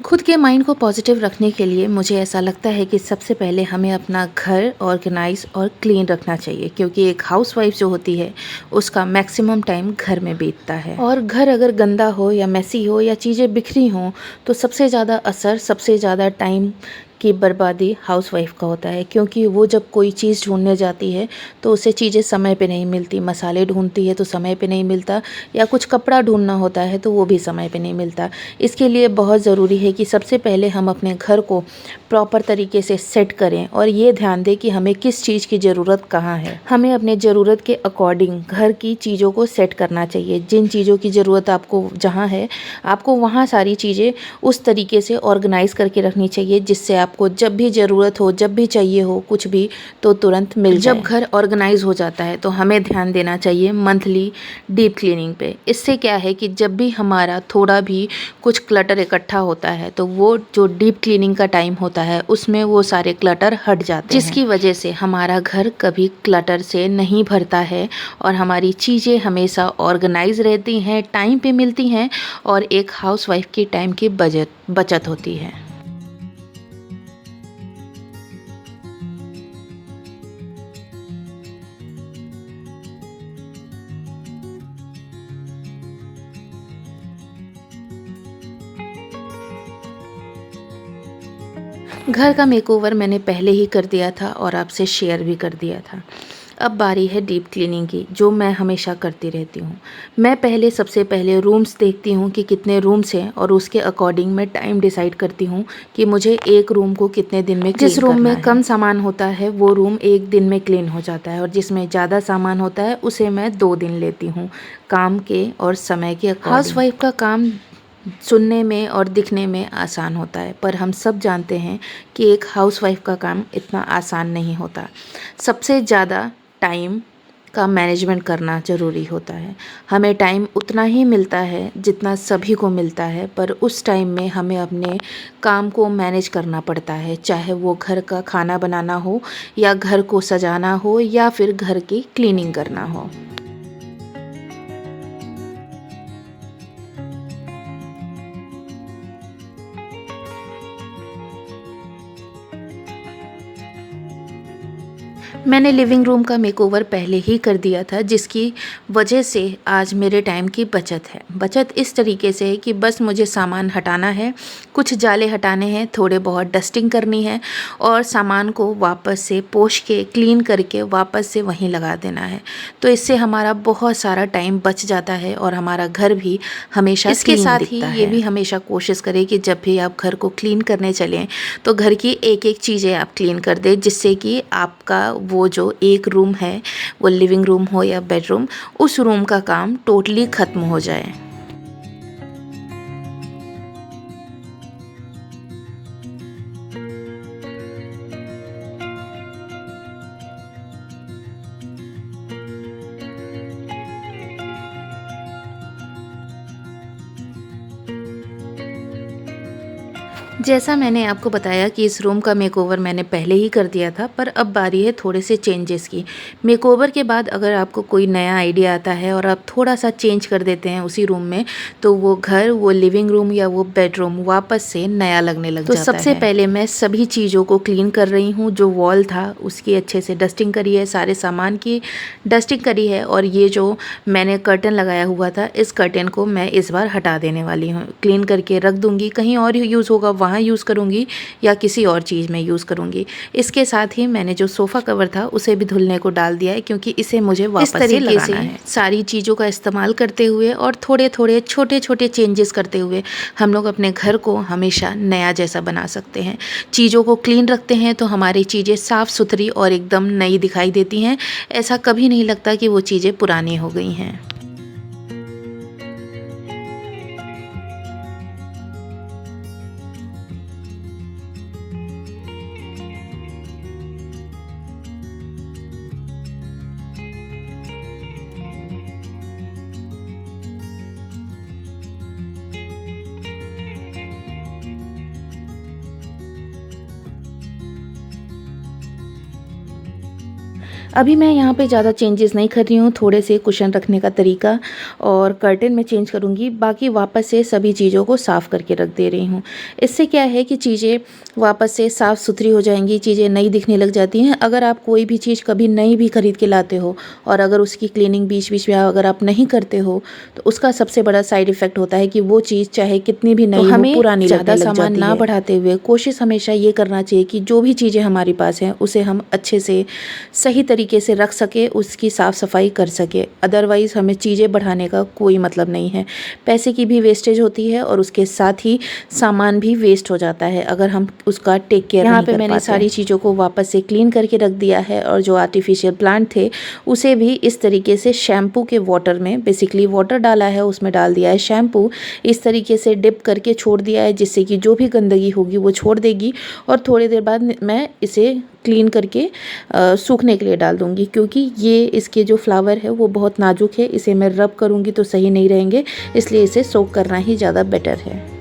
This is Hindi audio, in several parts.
खुद के माइंड को पॉजिटिव रखने के लिए मुझे ऐसा लगता है कि सबसे पहले हमें अपना घर ऑर्गेनाइज और क्लीन रखना चाहिए, क्योंकि एक हाउसवाइफ जो होती है उसका मैक्सिमम टाइम घर में बीतता है। और घर अगर गंदा हो या मैसी हो या चीज़ें बिखरी हों तो सबसे ज़्यादा असर, सबसे ज़्यादा टाइम की बर्बादी हाउसवाइफ का होता है, क्योंकि वो जब कोई चीज़ ढूंढने जाती है तो उसे चीज़ें समय पे नहीं मिलती। मसाले ढूंढती है तो समय पे नहीं मिलता, या कुछ कपड़ा ढूंढना होता है तो वो भी समय पे नहीं मिलता। इसके लिए बहुत ज़रूरी है कि सबसे पहले हम अपने घर को प्रॉपर तरीके से सेट करें और ये ध्यान दें कि हमें किस चीज़ की ज़रूरत कहाँ है। हमें अपने ज़रूरत के अकॉर्डिंग घर की चीज़ों को सेट करना चाहिए। जिन चीज़ों की ज़रूरत आपको जहाँ है, आपको वहाँ सारी चीज़ें उस तरीके से ऑर्गेनाइज़ करके रखनी चाहिए जिससे आपको जब भी ज़रूरत हो, जब भी चाहिए हो कुछ भी, तो तुरंत मिल जाए। जब घर ऑर्गेनाइज हो जाता है तो हमें ध्यान देना चाहिए मंथली डीप क्लीनिंग पे। इससे क्या है कि जब भी हमारा थोड़ा भी कुछ क्लटर इकट्ठा होता है तो वो जो डीप क्लीनिंग का टाइम होता है उसमें वो सारे क्लटर हट जाते हैं, जिसकी वजह से हमारा घर कभी क्लटर से नहीं भरता है और हमारी चीज़ें हमेशा ऑर्गेनाइज रहती हैं, टाइम पे मिलती हैं और एक हाउसवाइफ की टाइम की बचत होती है। घर का मेकओवर मैंने पहले ही कर दिया था और आपसे शेयर भी कर दिया था। अब बारी है डीप क्लीनिंग की, जो मैं हमेशा करती रहती हूँ। मैं पहले सबसे पहले रूम्स देखती हूँ कि कितने रूम्स हैं और उसके अकॉर्डिंग मैं टाइम डिसाइड करती हूँ कि मुझे एक रूम को कितने दिन में क्लीन करना है। जिस रूम में कम सामान होता है वो रूम एक दिन में क्लीन हो जाता है और जिसमें ज़्यादा सामान होता है उसे मैं 2 दिन लेती हूँ, काम के और समय के अकॉर्डिंग। हाउसवाइफ का काम सुनने में और दिखने में आसान होता है, पर हम सब जानते हैं कि एक हाउसवाइफ का काम इतना आसान नहीं होता। सबसे ज़्यादा टाइम का मैनेजमेंट करना ज़रूरी होता है। हमें टाइम उतना ही मिलता है जितना सभी को मिलता है, पर उस टाइम में हमें अपने काम को मैनेज करना पड़ता है, चाहे वो घर का खाना बनाना हो या घर को सजाना हो या फिर घर की क्लीनिंग करना हो। मैंने लिविंग रूम का मेकओवर पहले ही कर दिया था, जिसकी वजह से आज मेरे टाइम की बचत है। बचत इस तरीके से है कि बस मुझे सामान हटाना है, कुछ जाले हटाने हैं, थोड़े बहुत डस्टिंग करनी है और सामान को वापस से पोंछ के क्लीन करके वापस से वहीं लगा देना है। तो इससे हमारा बहुत सारा टाइम बच जाता है और हमारा घर भी हमेशा इसके साथ ही ये भी हमेशा कोशिश करें कि जब भी आप घर को क्लीन करने चलें तो घर की एक एक चीज़ें आप क्लीन कर दें, जिससे कि आपका वो जो एक रूम है, वो लिविंग रूम हो या बेडरूम, उस रूम का काम टोटली ख़त्म हो जाए। जैसा मैंने आपको बताया कि इस रूम का मेकओवर मैंने पहले ही कर दिया था, पर अब बारी है थोड़े से चेंजेस की। मेकओवर के बाद अगर आपको कोई नया आइडिया आता है और आप थोड़ा सा चेंज कर देते हैं उसी रूम में, तो वो घर, वो लिविंग रूम या वो बेडरूम वापस से नया लगने लग जाता है। तो सबसे पहले मैं सभी चीज़ों को क्लीन कर रही हूँ। जो वॉल था उसकी अच्छे से डस्टिंग करी है, सारे सामान की डस्टिंग करी है और ये जो मैंने कर्टन लगाया हुआ था, इस कर्टन को मैं इस बार हटा देने वाली हूँ। क्लीन करके रख दूँगी, कहीं और यूज़ होगा वहाँ यूज़ करूँगी या किसी और चीज़ में यूज़ करूँगी। इसके साथ ही मैंने जो सोफ़ा कवर था उसे भी धुलने को डाल दिया है, क्योंकि इसे मुझे वापस से लगाना है। सारी चीज़ों का इस्तेमाल करते हुए और थोड़े थोड़े छोटे छोटे चेंजेस करते हुए हम लोग अपने घर को हमेशा नया जैसा बना सकते हैं। चीज़ों को क्लीन रखते हैं तो हमारी चीज़ें साफ़ सुथरी और एकदम नई दिखाई देती हैं। ऐसा कभी नहीं लगता कि वो चीज़ें पुरानी हो गई हैं। अभी मैं यहाँ पे ज़्यादा चेंजेस नहीं कर रही हूँ, थोड़े से कुशन रखने का तरीका और कर्टेन में चेंज करूँगी, बाकी वापस से सभी चीज़ों को साफ़ करके रख दे रही हूँ। इससे क्या है कि चीज़ें वापस से साफ़ सुथरी हो जाएंगी, चीज़ें नई दिखने लग जाती हैं। अगर आप कोई भी चीज़ कभी नई भी खरीद के लाते हो और अगर उसकी क्लीनिंग बीच बीच में अगर आप नहीं करते हो तो उसका सबसे बड़ा साइड इफ़ेक्ट होता है कि वो चीज़ चाहे कितनी भी नई हो, पुरानी लगने लग जाती है। ज़्यादा सामान ना बढ़ाते हुए कोशिश हमेशा ये करना चाहिए कि जो भी चीज़ें हमारे पास हैं उसे हम अच्छे से सही तरीके से रख सके, उसकी साफ़ सफाई कर सके। अदरवाइज़ हमें चीज़ें बढ़ाने का कोई मतलब नहीं है। पैसे की भी वेस्टेज होती है और उसके साथ ही सामान भी वेस्ट हो जाता है अगर हम उसका टेक केयर नहीं कर पाते। यहाँ पे मैंने सारी चीज़ों को वापस से क्लीन करके रख दिया है और जो आर्टिफिशियल प्लांट थे उसे भी इस तरीके से शैम्पू के वाटर में, बेसिकली वाटर डाला है उसमें डाल दिया है शैम्पू, इस तरीके से डिप करके छोड़ दिया है जिससे कि जो भी गंदगी होगी वो छोड़ देगी। और थोड़ी देर बाद मैं इसे क्लीन करके सूखने के लिए डाल दूँगी, क्योंकि ये इसके जो फ्लावर है वो बहुत नाजुक है, इसे मैं रब करूँगी तो सही नहीं रहेंगे, इसलिए इसे सोक करना ही ज़्यादा बेटर है।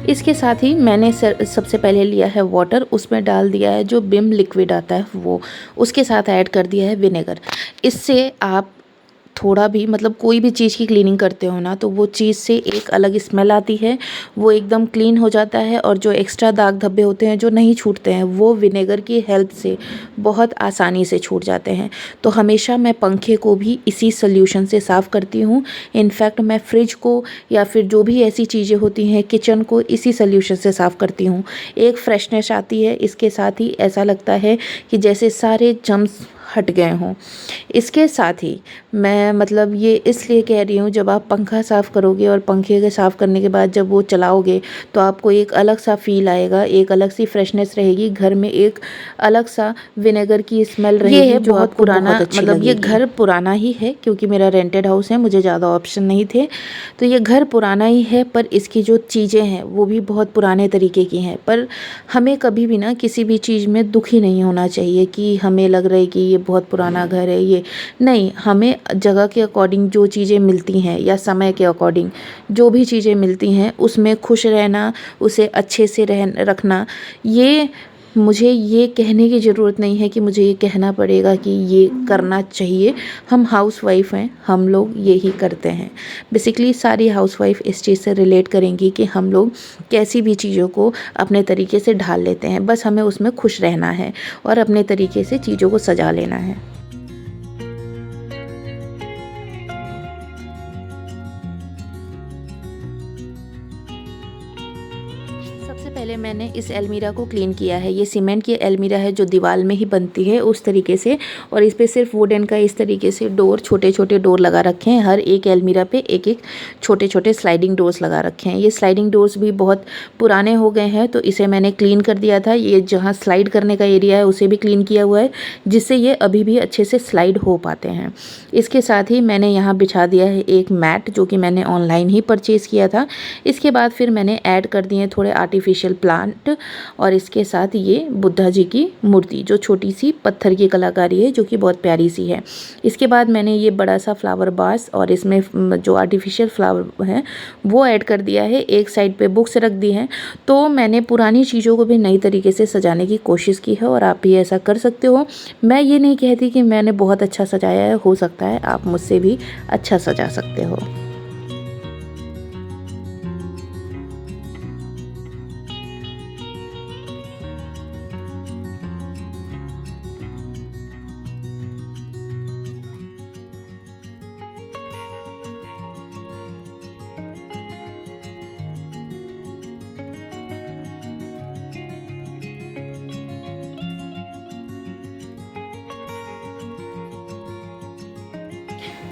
इसके साथ ही मैंने सबसे पहले लिया है वाटर, उसमें डाल दिया है जो विम लिक्विड आता है वो, उसके साथ ऐड कर दिया है विनेगर। इससे आप थोड़ा भी मतलब कोई भी चीज़ की क्लीनिंग करते हो ना तो वो चीज़ से एक अलग स्मेल आती है, वो एकदम क्लीन हो जाता है और जो एक्स्ट्रा दाग धब्बे होते हैं जो नहीं छूटते हैं वो विनेगर की हेल्प से बहुत आसानी से छूट जाते हैं। तो हमेशा मैं पंखे को भी इसी सोल्यूशन से साफ़ करती हूँ। इनफैक्ट मैं फ्रिज को या फिर जो भी ऐसी चीज़ें होती हैं किचन को इसी सोल्यूशन से साफ़ करती हूँ। एक फ्रेशनेस आती है, इसके साथ ही ऐसा लगता है कि जैसे सारे जम्स हट गए हों। इसके साथ ही मैं मतलब ये इसलिए कह रही हूँ, जब आप पंखा साफ़ करोगे और पंखे के साफ़ करने के बाद जब वो चलाओगे तो आपको एक अलग सा फील आएगा, एक अलग सी फ्रेशनेस रहेगी, घर में एक अलग सा विनेगर की स्मेल रहेगी। ये है जो बहुत पुराना, मतलब ये घर पुराना ही है क्योंकि मेरा रेंटेड हाउस है, मुझे ज़्यादा ऑप्शन नहीं थे, तो ये घर पुराना ही है, पर इसकी जो चीज़ें हैं वो भी बहुत पुराने तरीके की हैं। पर हमें कभी भी ना किसी भी चीज़ में दुखी नहीं होना चाहिए कि हमें लग रहा है कि ये बहुत पुराना घर है, ये नहीं, हमें जगह के अकॉर्डिंग जो चीज़ें मिलती हैं या समय के अकॉर्डिंग जो भी चीज़ें मिलती हैं उसमें खुश रहना, उसे अच्छे से रखना, ये मुझे ये कहने की ज़रूरत नहीं है कि मुझे ये कहना पड़ेगा कि ये करना चाहिए। हम हाउसवाइफ हैं, हम लोग यही करते हैं। बेसिकली सारी हाउसवाइफ इस चीज़ से रिलेट करेंगी कि हम लोग कैसी भी चीज़ों को अपने तरीके से ढाल लेते हैं, बस हमें उसमें खुश रहना है और अपने तरीके से चीज़ों को सजा लेना है। सबसे पहले मैंने इस अलमीरा को क्लीन किया है। ये सीमेंट की अलमीरा है जो दीवार में ही बनती है उस तरीके से, और इस पे सिर्फ वुडन का इस तरीके से डोर, छोटे छोटे डोर लगा रखे हैं। हर एक अलमीरा पे एक एक छोटे छोटे स्लाइडिंग डोर्स लगा रखे हैं। ये स्लाइडिंग डोर्स भी बहुत पुराने हो गए हैं तो इसे मैंने क्लीन कर दिया था। ये जहाँ स्लाइड करने का एरिया है उसे भी क्लीन किया हुआ है जिससे ये अभी भी अच्छे से स्लाइड हो पाते हैं। इसके साथ ही मैंने यहाँ बिछा दिया है एक मैट जो कि मैंने ऑनलाइन ही परचेज़ किया था। इसके बाद फिर मैंने ऐड कर दिए थोड़े आर्टिफिशियल प्लांट और इसके साथ ये बुद्धा जी की मूर्ति जो छोटी सी पत्थर की कलाकारी है जो कि बहुत प्यारी सी है। इसके बाद मैंने ये बड़ा सा फ्लावर बास और इसमें जो आर्टिफिशियल फ्लावर है वो ऐड कर दिया है। एक साइड पे बुक्स रख दी हैं। तो मैंने पुरानी चीज़ों को भी नई तरीके से सजाने की कोशिश की है और आप भी ऐसा कर सकते हो। मैं ये नहीं कहती कि मैंने बहुत अच्छा सजाया है, हो सकता है आप मुझसे भी अच्छा सजा सकते हो।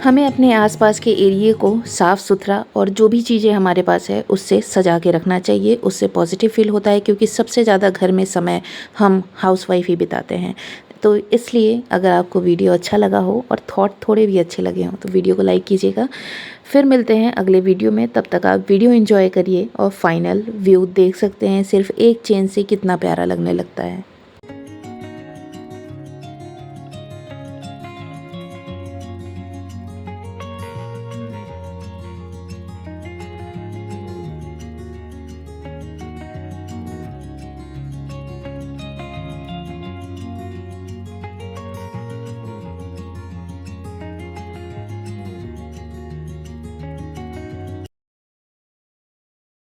हमें अपने आसपास के एरिए को साफ़ सुथरा और जो भी चीज़ें हमारे पास है उससे सजा के रखना चाहिए। उससे पॉजिटिव फील होता है, क्योंकि सबसे ज़्यादा घर में समय हम हाउसवाइफ ही बिताते हैं। तो इसलिए अगर आपको वीडियो अच्छा लगा हो और थॉट थोड़े भी अच्छे लगे हों तो वीडियो को लाइक कीजिएगा। फिर मिलते हैं अगले वीडियो में, तब तक आप वीडियो एंजॉय करिए और फाइनल व्यू देख सकते हैं। सिर्फ एक चेन से कितना प्यारा लगने लगता है।